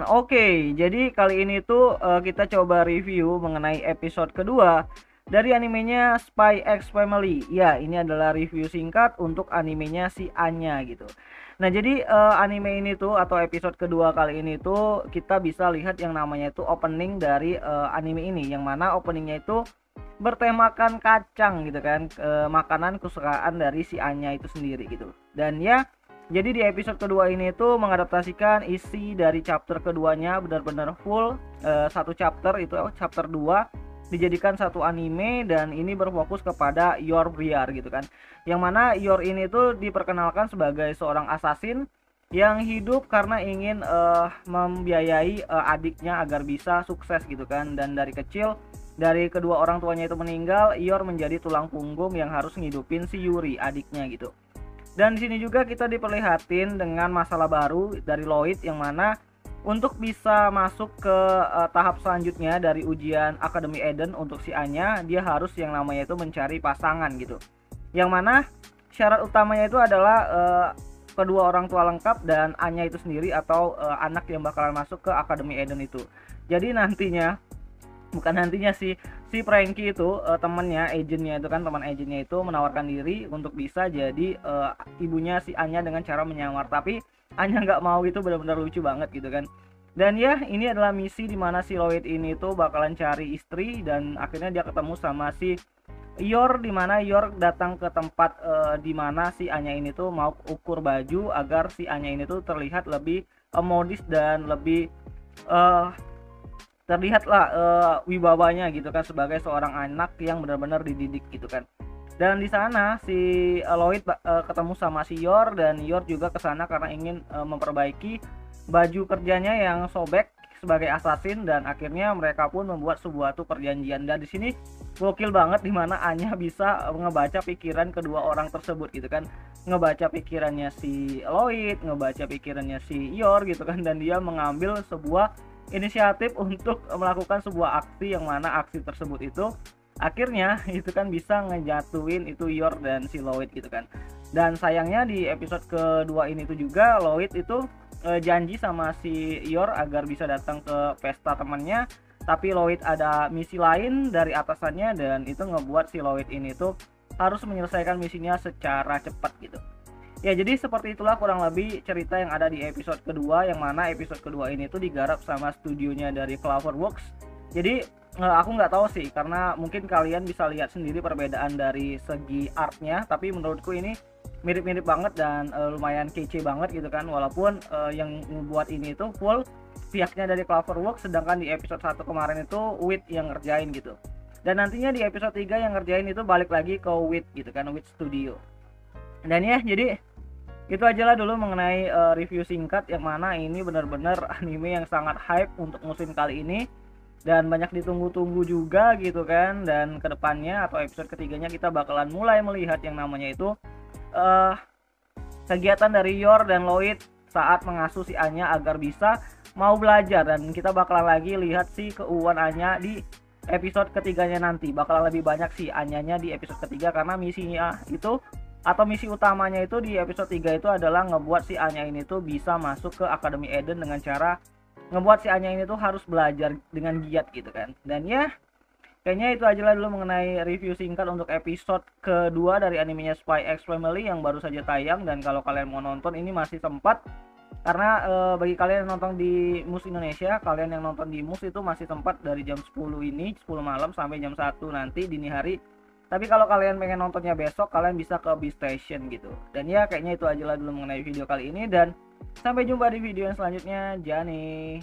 Oke. Jadi kali ini tuh kita coba review mengenai episode kedua dari animenya Spy X Family. Ya, ini adalah review singkat untuk animenya si Anya gitu. Nah, jadi anime ini tuh atau episode kedua kali ini tuh kita bisa lihat yang namanya itu opening dari anime ini, yang mana openingnya itu bertemakan kacang gitu kan, makanan kesukaan dari si Anya itu sendiri gitu. Dan ya, jadi di episode kedua ini tuh mengadaptasikan isi dari chapter keduanya benar-benar full, satu chapter itu chapter 2 dijadikan satu anime, dan ini berfokus kepada Yor Briar gitu kan. Yang mana Yor ini tuh diperkenalkan sebagai seorang assassin yang hidup karena ingin membiayai adiknya agar bisa sukses gitu kan. Dan dari kecil, dari kedua orang tuanya itu meninggal, Yor menjadi tulang punggung yang harus ngidupin si Yuri adiknya gitu. Dan di sini juga kita diperlihatin dengan masalah baru dari Lloyd, yang mana untuk bisa masuk ke tahap selanjutnya dari ujian Akademi Eden untuk si Anya, dia harus yang namanya itu mencari pasangan gitu. Yang mana syarat utamanya itu adalah kedua orang tua lengkap dan Anya itu sendiri atau anak yang bakalan masuk ke Akademi Eden itu. Jadi nantinya, bukan nantinya sih, si Frankie itu temennya, agentnya itu kan, teman agentnya itu menawarkan diri untuk bisa jadi ibunya si Anya dengan cara menyamar, tapi Anya nggak mau. Itu benar-benar lucu banget gitu kan. Dan ya, ini adalah misi dimana si Lloyd ini tuh bakalan cari istri, dan akhirnya dia ketemu sama si Yor, dimana Yor datang ke tempat dimana si Anya ini tuh mau ukur baju agar si Anya ini tuh terlihat lebih modis dan lebih uh, terlihatlah wibawanya gitu kan, sebagai seorang anak yang benar-benar dididik gitu kan. Dan di sana si Lloyd ketemu sama si Yor, dan Yor juga ke sana karena ingin memperbaiki baju kerjanya yang sobek sebagai assassin, dan akhirnya mereka pun membuat sebuah tuh perjanjian. Dan di sini gokil banget dimana Anya bisa ngebaca pikiran kedua orang tersebut gitu kan, ngebaca pikirannya si Lloyd, ngebaca pikirannya si Yor gitu kan, dan dia mengambil sebuah inisiatif untuk melakukan sebuah aksi, yang mana aksi tersebut itu akhirnya itu kan bisa ngejatuhin itu Yor dan si Lloyd gitu kan. Dan sayangnya di episode kedua ini tuh juga Lloyd itu janji sama si Yor agar bisa datang ke pesta temannya, tapi Lloyd ada misi lain dari atasannya, dan itu ngebuat si Lloyd ini tuh harus menyelesaikan misinya secara cepat gitu. Ya, jadi seperti itulah kurang lebih cerita yang ada di episode kedua, yang mana episode kedua ini tuh digarap sama studionya dari Cloverworks. Jadi aku nggak tahu sih, karena mungkin kalian bisa lihat sendiri perbedaan dari segi artnya, tapi menurutku ini mirip-mirip banget dan lumayan kece banget gitu kan. Walaupun yang membuat ini itu full pihaknya dari Cloverworks, sedangkan di episode 1 kemarin itu Wit yang ngerjain gitu. Dan nantinya di episode 3 yang ngerjain itu balik lagi ke Wit gitu kan, Wit Studio. Dan ya, jadi itu aja lah dulu mengenai review singkat, yang mana ini benar-benar anime yang sangat hype untuk musim kali ini dan banyak ditunggu-tunggu juga gitu kan. Dan kedepannya atau episode ketiganya kita bakalan mulai melihat yang namanya itu uh, kegiatan dari Yor dan Lloyd saat mengasuh si Anya agar bisa mau belajar, dan kita bakalan lagi lihat si keuuan Anya di episode ketiganya nanti. Bakalan lebih banyak si Anyanya di episode ketiga, karena misinya itu atau misi utamanya itu di episode 3 itu adalah ngebuat si Anya ini tuh bisa masuk ke Akademi Eden dengan cara ngebuat si Anya ini tuh harus belajar dengan giat gitu kan. Dan ya, kayaknya itu aja lah dulu mengenai review singkat untuk episode kedua dari animenya Spy X Family yang baru saja tayang. Dan kalau kalian mau nonton ini masih sempat, karena bagi kalian yang nonton di MUS Indonesia, kalian yang nonton di MUS itu masih sempat dari jam 10 ini, 10 malam sampai jam 1 nanti dini hari. Tapi kalau kalian pengen nontonnya besok, kalian bisa ke B-Station gitu. Dan ya, kayaknya itu aja lah dulu mengenai video kali ini, dan sampai jumpa di video yang selanjutnya. Jani.